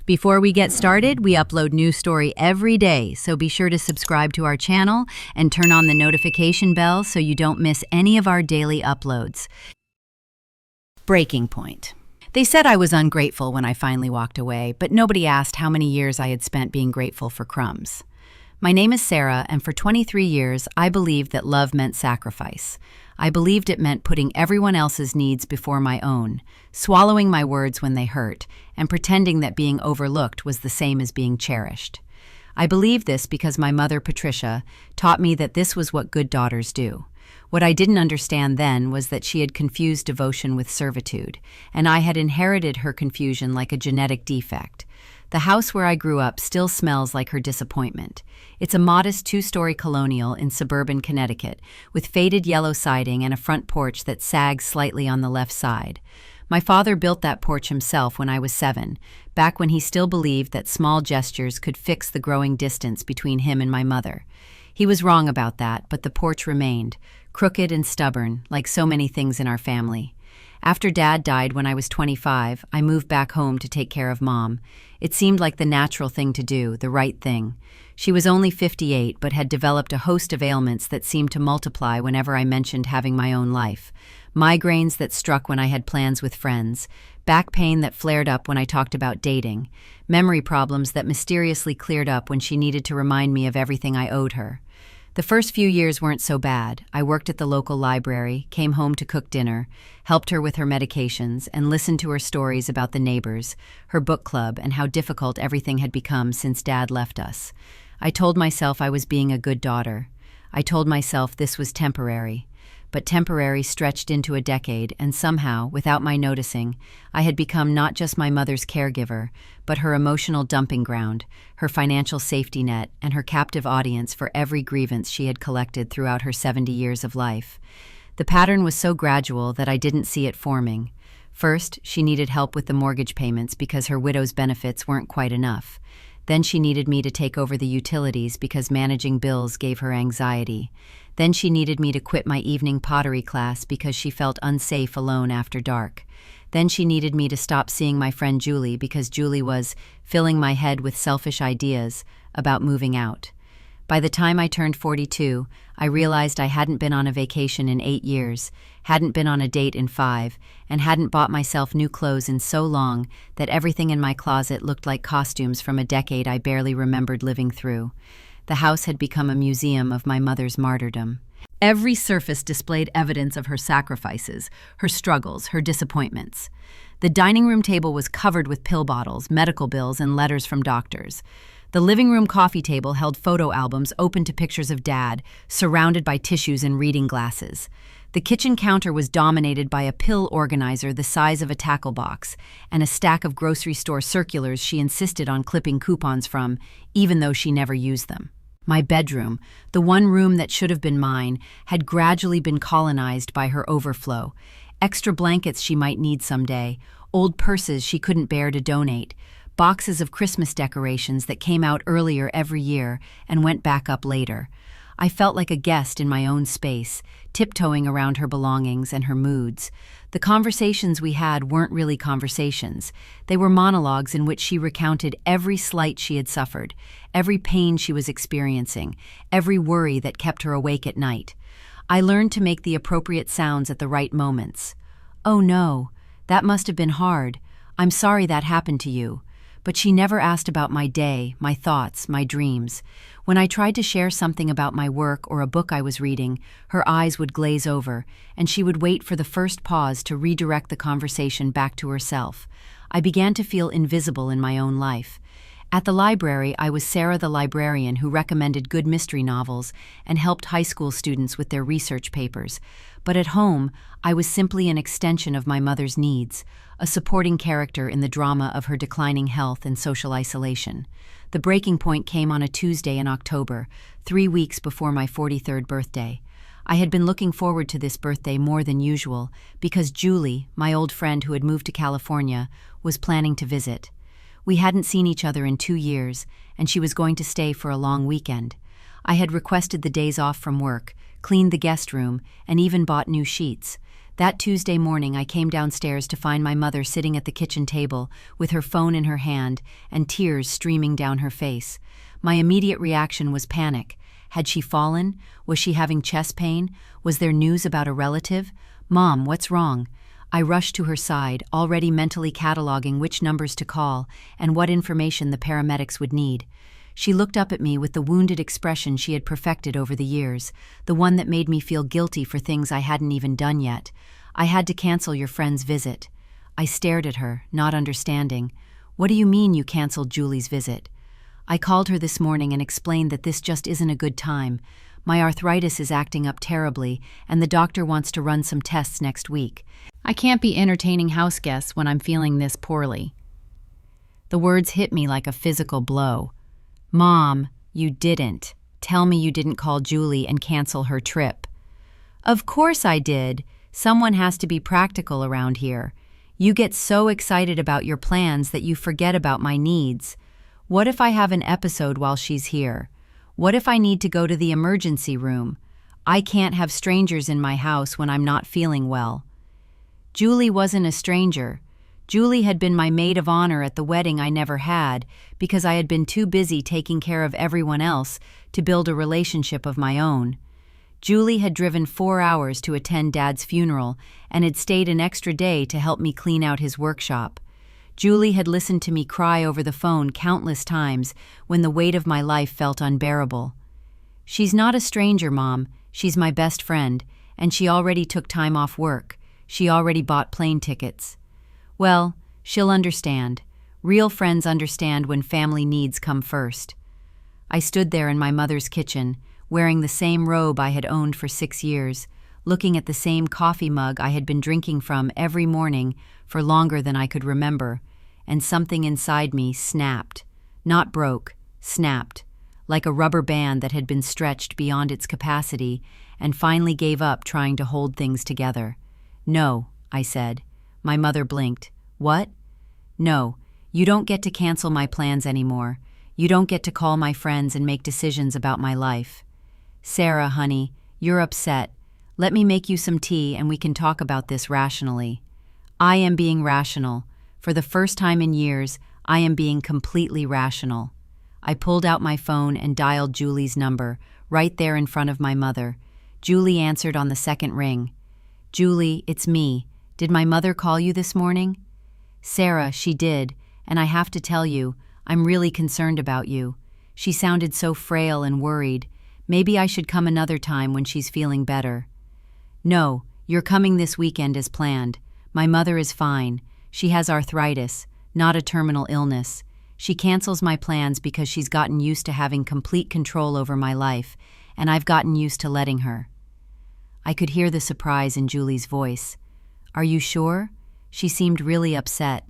Before we get started, we upload new story every day, so be sure to subscribe to our channel and turn on the notification bell so you don't miss any of our daily uploads. Breaking point. They said I was ungrateful when I finally walked away, but nobody asked how many years I had spent being grateful for crumbs. My name is Sarah, and for 23 years, I believed that love meant sacrifice. I believed it meant putting everyone else's needs before my own, swallowing my words when they hurt, and pretending that being overlooked was the same as being cherished. I believed this because my mother, Patricia, taught me that this was what good daughters do. What I didn't understand then was that she had confused devotion with servitude, and I had inherited her confusion like a genetic defect. The house where I grew up still smells like her disappointment. It's a modest two-story colonial in suburban Connecticut, with faded yellow siding and a front porch that sags slightly on the left side. My father built that porch himself when I was 7, back when he still believed that small gestures could fix the growing distance between him and my mother. He was wrong about that, but the porch remained, crooked and stubborn, like so many things in our family. After Dad died when I was 25, I moved back home to take care of Mom. It seemed like the natural thing to do, the right thing. She was only 58, but had developed a host of ailments that seemed to multiply whenever I mentioned having my own life. Migraines that struck when I had plans with friends, back pain that flared up when I talked about dating, memory problems that mysteriously cleared up when she needed to remind me of everything I owed her. The first few years weren't so bad. I worked at the local library, came home to cook dinner, helped her with her medications, and listened to her stories about the neighbors, her book club, and how difficult everything had become since Dad left us. I told myself I was being a good daughter. I told myself this was temporary. But temporary stretched into a decade, and somehow, without my noticing, I had become not just my mother's caregiver, but her emotional dumping ground, her financial safety net, and her captive audience for every grievance she had collected throughout her 70 years of life. The pattern was so gradual that I didn't see it forming. First, she needed help with the mortgage payments because her widow's benefits weren't quite enough. Then she needed me to take over the utilities because managing bills gave her anxiety. Then she needed me to quit my evening pottery class because she felt unsafe alone after dark. Then she needed me to stop seeing my friend Julie because Julie was filling my head with selfish ideas about moving out. By the time I turned 42, I realized I hadn't been on a vacation in 8 years, hadn't been on a date in 5, and hadn't bought myself new clothes in so long that everything in my closet looked like costumes from a decade I barely remembered living through. The house had become a museum of my mother's martyrdom. Every surface displayed evidence of her sacrifices, her struggles, her disappointments. The dining room table was covered with pill bottles, medical bills, and letters from doctors. The living room coffee table held photo albums open to pictures of Dad, surrounded by tissues and reading glasses. The kitchen counter was dominated by a pill organizer the size of a tackle box and a stack of grocery store circulars she insisted on clipping coupons from, even though she never used them. My bedroom, the one room that should have been mine, had gradually been colonized by her overflow. Extra blankets she might need someday, old purses she couldn't bear to donate, boxes of Christmas decorations that came out earlier every year and went back up later. I felt like a guest in my own space, tiptoeing around her belongings and her moods. The conversations we had weren't really conversations. They were monologues in which she recounted every slight she had suffered, every pain she was experiencing, every worry that kept her awake at night. I learned to make the appropriate sounds at the right moments. "Oh no, that must have been hard. I'm sorry that happened to you." But she never asked about my day, my thoughts, my dreams. When I tried to share something about my work or a book I was reading, her eyes would glaze over, and she would wait for the first pause to redirect the conversation back to herself. I began to feel invisible in my own life. At the library, I was Sarah the librarian who recommended good mystery novels and helped high school students with their research papers. But at home, I was simply an extension of my mother's needs, a supporting character in the drama of her declining health and social isolation. The breaking point came on a Tuesday in October, 3 weeks before my 43rd birthday. I had been looking forward to this birthday more than usual because Julie, my old friend who had moved to California, was planning to visit. We hadn't seen each other in 2 years, and she was going to stay for a long weekend. I had requested the days off from work, cleaned the guest room, and even bought new sheets. That Tuesday morning I came downstairs to find my mother sitting at the kitchen table with her phone in her hand and tears streaming down her face. My immediate reaction was panic. Had she fallen? Was she having chest pain? Was there news about a relative? "Mom, what's wrong?" I rushed to her side, already mentally cataloging which numbers to call and what information the paramedics would need. She looked up at me with the wounded expression she had perfected over the years, the one that made me feel guilty for things I hadn't even done yet. "I had to cancel your friend's visit." I stared at her, not understanding. "What do you mean you canceled Julie's visit?" "I called her this morning and explained that this just isn't a good time. My arthritis is acting up terribly, and the doctor wants to run some tests next week. I can't be entertaining house guests when I'm feeling this poorly." The words hit me like a physical blow. "Mom, you didn't. Tell me you didn't call Julie and cancel her trip." "Of course I did. Someone has to be practical around here. You get so excited about your plans that you forget about my needs. What if I have an episode while she's here? What if I need to go to the emergency room? I can't have strangers in my house when I'm not feeling well." Julie wasn't a stranger. Julie had been my maid of honor at the wedding I never had because I had been too busy taking care of everyone else to build a relationship of my own. Julie had driven 4 hours to attend Dad's funeral and had stayed an extra day to help me clean out his workshop. Julie had listened to me cry over the phone countless times when the weight of my life felt unbearable. "She's not a stranger, Mom. She's my best friend, and she already took time off work. She already bought plane tickets." "Well, she'll understand. Real friends understand when family needs come first." I stood there in my mother's kitchen, wearing the same robe I had owned for 6 years, looking at the same coffee mug I had been drinking from every morning for longer than I could remember, and something inside me snapped. Not broke, snapped, like a rubber band that had been stretched beyond its capacity and finally gave up trying to hold things together. "No," I said. My mother blinked. "What?" "No, you don't get to cancel my plans anymore. You don't get to call my friends and make decisions about my life." "Sarah, honey, you're upset. Let me make you some tea and we can talk about this rationally." I am being rational. For the first time in years, I am being completely rational. I pulled out my phone and dialed Julie's number, right there in front of my mother. Julie answered on the second ring. "Julie, it's me. Did my mother call you this morning?" "Sarah, she did, and I have to tell you, I'm really concerned about you. She sounded so frail and worried. Maybe I should come another time when she's feeling better." "No, you're coming this weekend as planned. My mother is fine. She has arthritis, not a terminal illness. She cancels my plans because she's gotten used to having complete control over my life, and I've gotten used to letting her." I could hear the surprise in Julie's voice. "Are you sure?" She seemed really upset.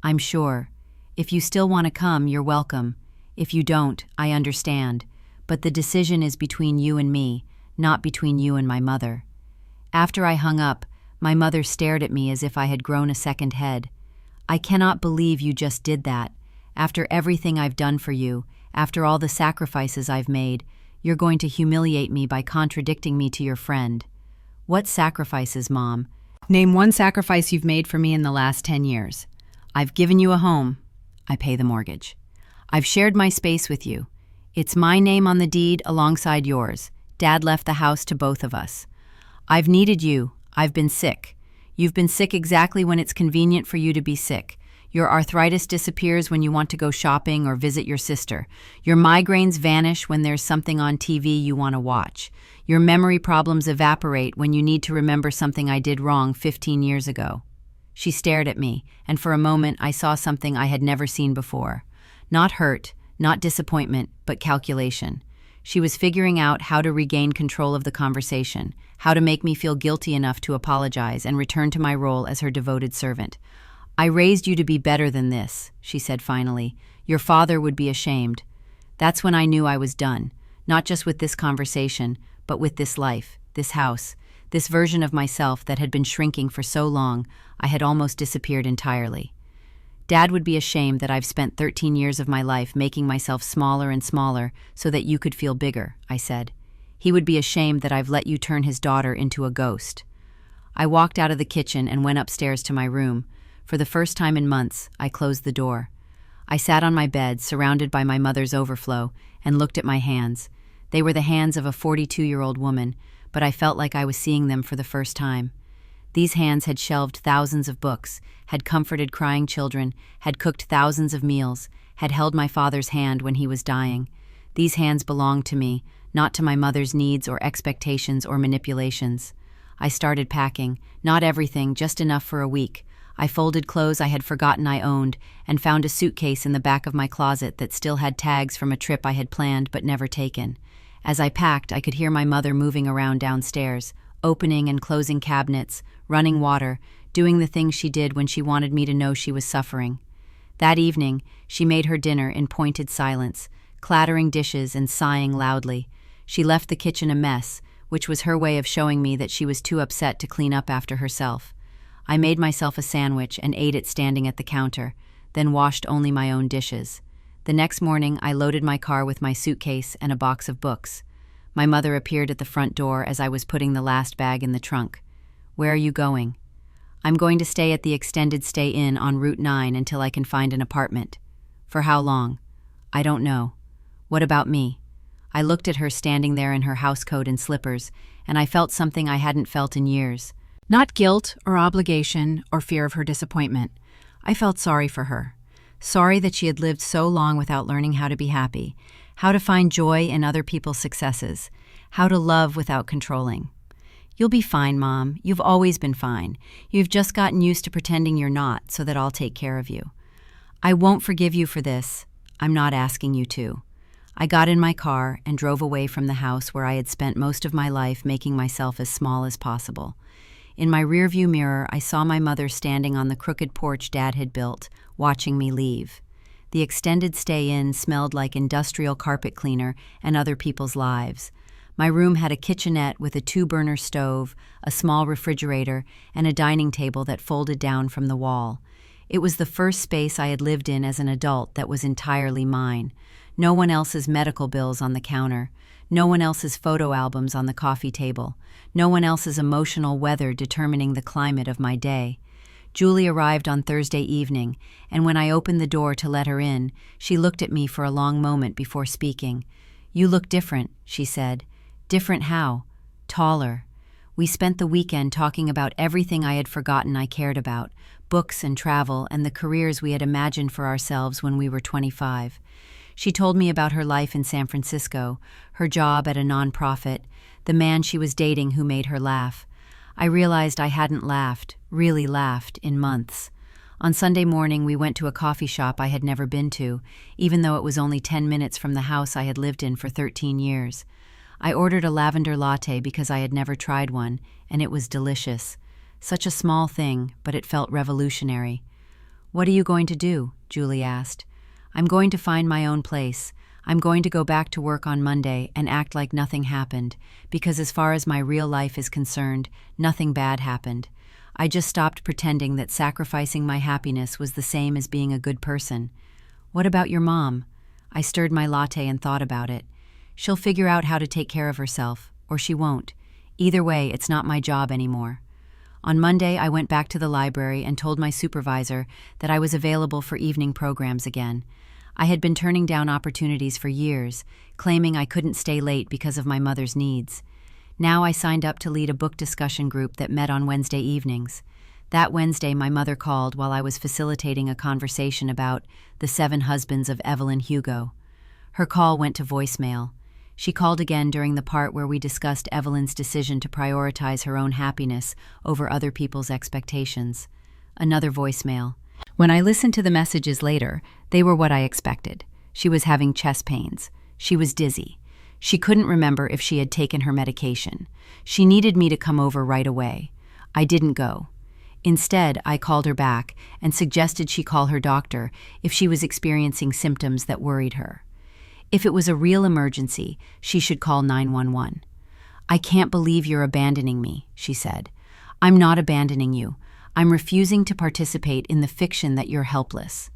"I'm sure. If you still want to come, you're welcome. If you don't, I understand. But the decision is between you and me, not between you and my mother." After I hung up, my mother stared at me as if I had grown a second head. "I cannot believe you just did that. After everything I've done for you, after all the sacrifices I've made, you're going to humiliate me by contradicting me to your friend." "What sacrifices, Mom?" "Name one sacrifice you've made for me in the last 10 years. I've given you a home. I pay the mortgage. I've shared my space with you. It's my name on the deed alongside yours. Dad left the house to both of us. I've needed you. I've been sick. You've been sick exactly when it's convenient for you to be sick. Your arthritis disappears when you want to go shopping or visit your sister. Your migraines vanish when there's something on TV you want to watch. Your memory problems evaporate when you need to remember something I did wrong 15 years ago." She stared at me, and for a moment I saw something I had never seen before. Not hurt, not disappointment, but calculation. She was figuring out how to regain control of the conversation, how to make me feel guilty enough to apologize and return to my role as her devoted servant. "I raised you to be better than this," she said finally. "Your father would be ashamed." That's when I knew I was done, not just with this conversation, but with this life, this house, this version of myself that had been shrinking for so long I had almost disappeared entirely. Dad would be ashamed that I've spent 13 years of my life making myself smaller and smaller so that you could feel bigger, I said. He would be ashamed that I've let you turn his daughter into a ghost. I walked out of the kitchen and went upstairs to my room. For the first time in months, I closed the door. I sat on my bed, surrounded by my mother's overflow, and looked at my hands. They were the hands of a 42-year-old woman, but I felt like I was seeing them for the first time. These hands had shelved thousands of books, had comforted crying children, had cooked thousands of meals, had held my father's hand when he was dying. These hands belonged to me, not to my mother's needs or expectations or manipulations. I started packing, not everything, just enough for a week. I folded clothes I had forgotten I owned and found a suitcase in the back of my closet that still had tags from a trip I had planned but never taken. As I packed, I could hear my mother moving around downstairs, opening and closing cabinets, running water, doing the things she did when she wanted me to know she was suffering. That evening, she made her dinner in pointed silence, clattering dishes and sighing loudly. She left the kitchen a mess, which was her way of showing me that she was too upset to clean up after herself. I made myself a sandwich and ate it standing at the counter, then washed only my own dishes. The next morning, I loaded my car with my suitcase and a box of books. My mother appeared at the front door as I was putting the last bag in the trunk. "Where are you going?" "I'm going to stay at the Extended Stay Inn on Route 9 until I can find an apartment." "For how long?" "I don't know." "What about me?" I looked at her standing there in her housecoat and slippers, and I felt something I hadn't felt in years. Not guilt or obligation or fear of her disappointment. I felt sorry for her. Sorry that she had lived so long without learning how to be happy, how to find joy in other people's successes, how to love without controlling. "You'll be fine, Mom. You've always been fine. You've just gotten used to pretending you're not so that I'll take care of you." "I won't forgive you for this. I'm not asking you to." I got in my car and drove away from the house where I had spent most of my life making myself as small as possible. In my rearview mirror, I saw my mother standing on the crooked porch Dad had built, watching me leave. The Extended Stay Inn smelled like industrial carpet cleaner and other people's lives. My room had a kitchenette with a 2-burner stove, a small refrigerator, and a dining table that folded down from the wall. It was the first space I had lived in as an adult that was entirely mine. No one else's medical bills on the counter. No one else's photo albums on the coffee table. No one else's emotional weather determining the climate of my day. Julie arrived on Thursday evening, and when I opened the door to let her in, she looked at me for a long moment before speaking. "You look different," she said. "Different how?" "Taller." We spent the weekend talking about everything I had forgotten I cared about, books and travel and the careers we had imagined for ourselves when we were 25. She told me about her life in San Francisco, her job at a nonprofit, the man she was dating who made her laugh. I realized I hadn't laughed, really laughed, in months. On Sunday morning, we went to a coffee shop I had never been to, even though it was only 10 minutes from the house I had lived in for 13 years. I ordered a lavender latte because I had never tried one, and it was delicious. Such a small thing, but it felt revolutionary. "What are you going to do?" Julie asked. "I'm going to find my own place. I'm going to go back to work on Monday and act like nothing happened, because as far as my real life is concerned, nothing bad happened. I just stopped pretending that sacrificing my happiness was the same as being a good person." "What about your mom?" I stirred my latte and thought about it. "She'll figure out how to take care of herself, or she won't. Either way, it's not my job anymore." On Monday, I went back to the library and told my supervisor that I was available for evening programs again. I had been turning down opportunities for years, claiming I couldn't stay late because of my mother's needs. Now I signed up to lead a book discussion group that met on Wednesday evenings. That Wednesday, my mother called while I was facilitating a conversation about The 7 Husbands of Evelyn Hugo. Her call went to voicemail. She called again during the part where we discussed Evelyn's decision to prioritize her own happiness over other people's expectations. Another voicemail. When I listened to the messages later, they were what I expected. She was having chest pains. She was dizzy. She couldn't remember if she had taken her medication. She needed me to come over right away. I didn't go. Instead, I called her back and suggested she call her doctor if she was experiencing symptoms that worried her. If it was a real emergency, she should call 911. "I can't believe you're abandoning me," she said. "I'm not abandoning you. I'm refusing to participate in the fiction that you're helpless."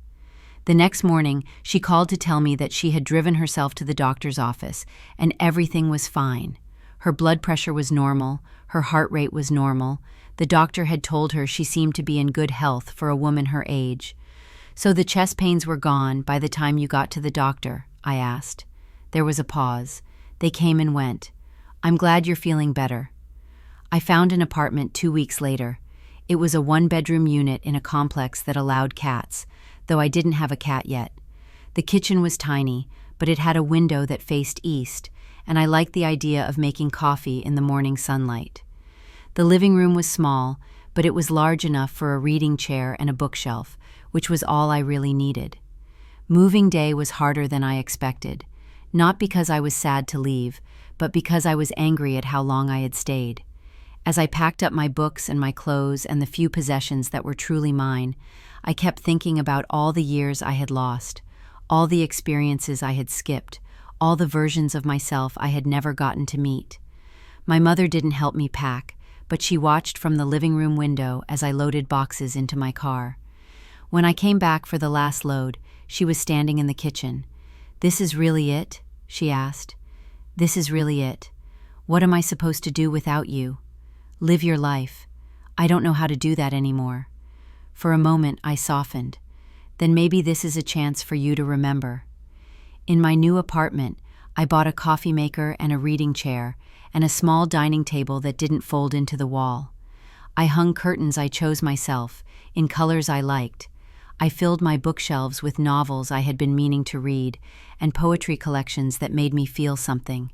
The next morning, she called to tell me that she had driven herself to the doctor's office and everything was fine. Her blood pressure was normal, her heart rate was normal. The doctor had told her she seemed to be in good health for a woman her age. "So the chest pains were gone by the time you got to the doctor?" I asked. There was a pause. They came and went. "I'm glad you're feeling better." I found an apartment 2 weeks later. It was a one-bedroom unit in a complex that allowed cats, though I didn't have a cat yet. The kitchen was tiny, but it had a window that faced east, and I liked the idea of making coffee in the morning sunlight. The living room was small, but it was large enough for a reading chair and a bookshelf, which was all I really needed. Moving day was harder than I expected, not because I was sad to leave, but because I was angry at how long I had stayed. As I packed up my books and my clothes and the few possessions that were truly mine, I kept thinking about all the years I had lost, all the experiences I had skipped, all the versions of myself I had never gotten to meet. My mother didn't help me pack, but she watched from the living room window as I loaded boxes into my car. When I came back for the last load, she was standing in the kitchen. "This is really it?" she asked. "This is really it. What am I supposed to do without you? Live your life. I don't know how to do that anymore." For a moment, I softened. Then maybe this is a chance for you to remember. In my new apartment, I bought a coffee maker and a reading chair and a small dining table that didn't fold into the wall. I hung curtains I chose myself, in colors I liked. I filled my bookshelves with novels I had been meaning to read and poetry collections that made me feel something.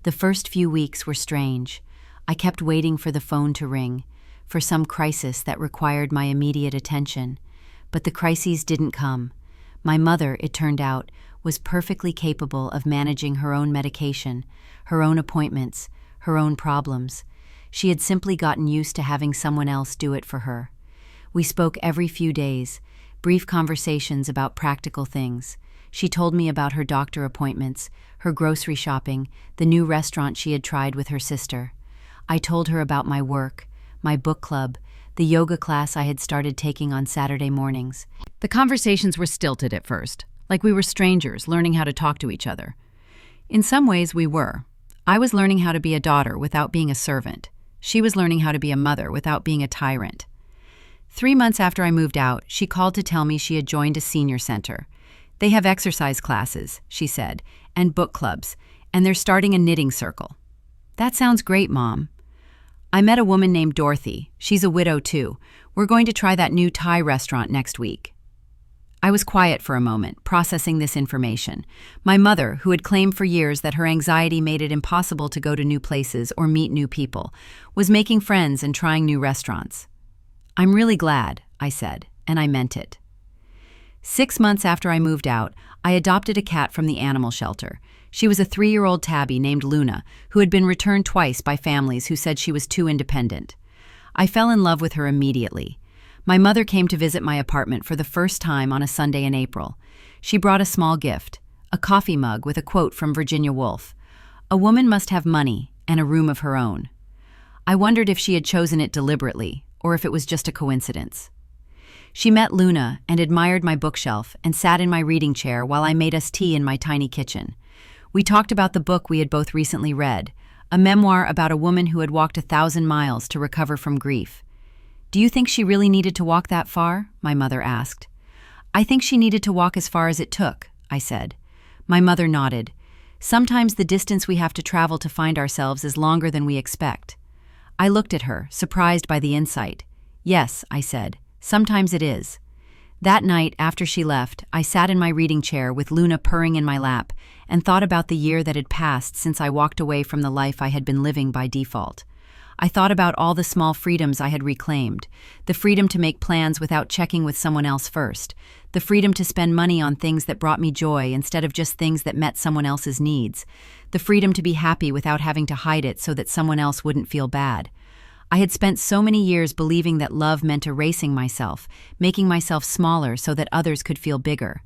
The first few weeks were strange. I kept waiting for the phone to ring, for some crisis that required my immediate attention. But the crises didn't come. My mother, it turned out, was perfectly capable of managing her own medication, her own appointments, her own problems. She had simply gotten used to having someone else do it for her. We spoke every few days, brief conversations about practical things. She told me about her doctor appointments, her grocery shopping, the new restaurant she had tried with her sister. I told her about my work, my book club, the yoga class I had started taking on Saturday mornings. The conversations were stilted at first, like we were strangers learning how to talk to each other. In some ways, we were. I was learning how to be a daughter without being a servant. She was learning how to be a mother without being a tyrant. 3 months after I moved out, she called to tell me she had joined a senior center. "They have exercise classes," she said, "and book clubs, and they're starting a knitting circle." "That sounds great, Mom." "I met a woman named Dorothy. She's a widow, too. We're going to try that new Thai restaurant next week." I was quiet for a moment, processing this information. My mother, who had claimed for years that her anxiety made it impossible to go to new places or meet new people, was making friends and trying new restaurants. "I'm really glad," I said, and I meant it. 6 months after I moved out, I adopted a cat from the animal shelter. She was a 3-year-old tabby named Luna, who had been returned twice by families who said she was too independent. I fell in love with her immediately. My mother came to visit my apartment for the first time on a Sunday in April. She brought a small gift, a coffee mug with a quote from Virginia Woolf. "A woman must have money and a room of her own." I wondered if she had chosen it deliberately, or if it was just a coincidence. She met Luna and admired my bookshelf and sat in my reading chair while I made us tea in my tiny kitchen. We talked about the book we had both recently read, a memoir about a woman who had walked 1,000 miles to recover from grief. "Do you think she really needed to walk that far?" my mother asked. "I think she needed to walk as far as it took," I said. My mother nodded. "Sometimes the distance we have to travel to find ourselves is longer than we expect." I looked at her, surprised by the insight. "Yes," I said, "sometimes it is." That night, after she left, I sat in my reading chair with Luna purring in my lap and thought about the year that had passed since I walked away from the life I had been living by default. I thought about all the small freedoms I had reclaimed, the freedom to make plans without checking with someone else first, the freedom to spend money on things that brought me joy instead of just things that met someone else's needs, the freedom to be happy without having to hide it so that someone else wouldn't feel bad. I had spent so many years believing that love meant erasing myself, making myself smaller so that others could feel bigger.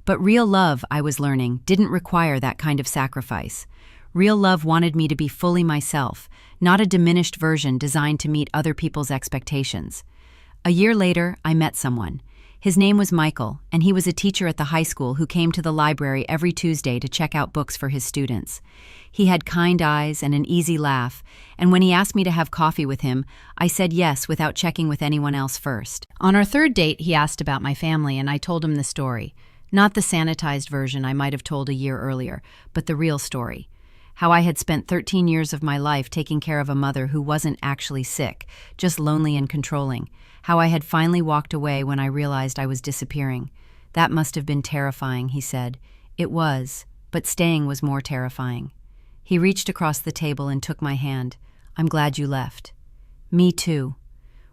But real love, I was learning, didn't require that kind of sacrifice. Real love wanted me to be fully myself, not a diminished version designed to meet other people's expectations. A year later, I met someone. His name was Michael, and he was a teacher at the high school who came to the library every Tuesday to check out books for his students. He had kind eyes and an easy laugh, and when he asked me to have coffee with him, I said yes without checking with anyone else first. On our third date, he asked about my family, and I told him the story. Not the sanitized version I might have told a year earlier, but the real story. How I had spent 13 years of my life taking care of a mother who wasn't actually sick, just lonely and controlling. How I had finally walked away when I realized I was disappearing. That must have been terrifying, he said. It was, but staying was more terrifying. He reached across the table and took my hand. I'm glad you left. Me too.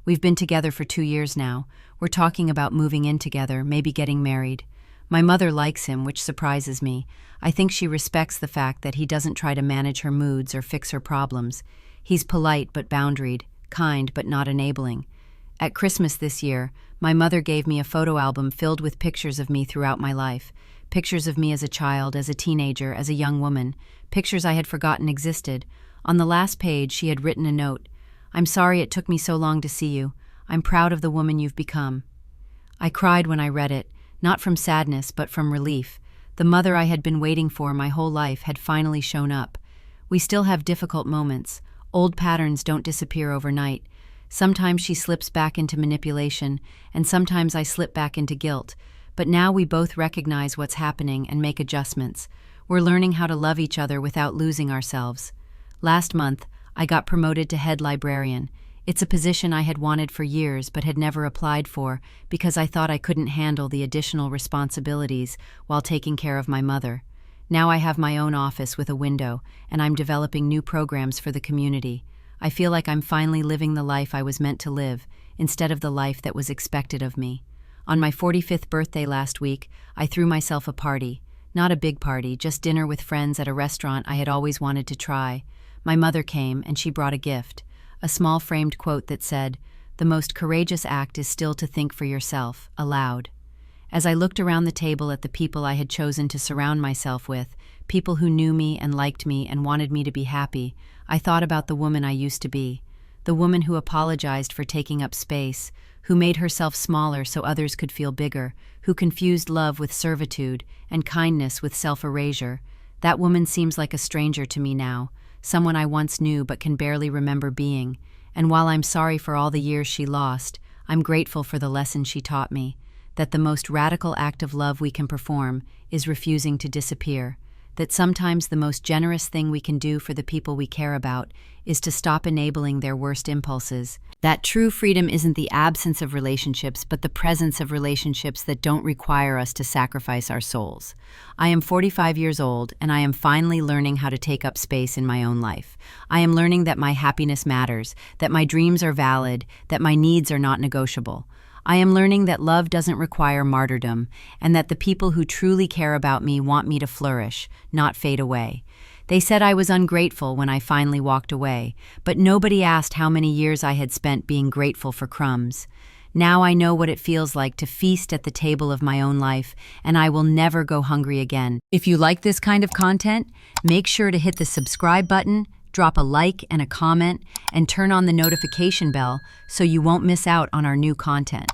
We've been together for 2 years now. We're talking about moving in together, maybe getting married. My mother likes him, which surprises me. I think she respects the fact that he doesn't try to manage her moods or fix her problems. He's polite but boundaried, kind but not enabling. At Christmas this year, my mother gave me a photo album filled with pictures of me throughout my life. Pictures of me as a child, as a teenager, as a young woman. Pictures I had forgotten existed. On the last page, she had written a note. I'm sorry it took me so long to see you. I'm proud of the woman you've become. I cried when I read it, not from sadness, but from relief. The mother I had been waiting for my whole life had finally shown up. We still have difficult moments. Old patterns don't disappear overnight. Sometimes she slips back into manipulation, and sometimes I slip back into guilt. But now we both recognize what's happening and make adjustments. We're learning how to love each other without losing ourselves. Last month, I got promoted to head librarian. It's a position I had wanted for years but had never applied for because I thought I couldn't handle the additional responsibilities while taking care of my mother. Now I have my own office with a window, and I'm developing new programs for the community. I feel like I'm finally living the life I was meant to live, instead of the life that was expected of me. On my 45th birthday last week, I threw myself a party. Not a big party, just dinner with friends at a restaurant I had always wanted to try. My mother came, and she brought a gift. A small framed quote that said, "The most courageous act is still to think for yourself," aloud. As I looked around the table at the people I had chosen to surround myself with, people who knew me and liked me and wanted me to be happy, I thought about the woman I used to be. The woman who apologized for taking up space, who made herself smaller so others could feel bigger, who confused love with servitude and kindness with self-erasure. That woman seems like a stranger to me now, someone I once knew but can barely remember being. And while I'm sorry for all the years she lost, I'm grateful for the lesson she taught me, that the most radical act of love we can perform is refusing to disappear, that sometimes the most generous thing we can do for the people we care about is to stop enabling their worst impulses, that true freedom isn't the absence of relationships, but the presence of relationships that don't require us to sacrifice our souls. I am 45 years old, and I am finally learning how to take up space in my own life. I am learning that my happiness matters, that my dreams are valid, that my needs are not negotiable. I am learning that love doesn't require martyrdom, and that the people who truly care about me want me to flourish, not fade away. They said I was ungrateful when I finally walked away, but nobody asked how many years I had spent being grateful for crumbs. Now I know what it feels like to feast at the table of my own life, and I will never go hungry again. If you like this kind of content, make sure to hit the subscribe button, drop a like and a comment, and turn on the notification bell so you won't miss out on our new content.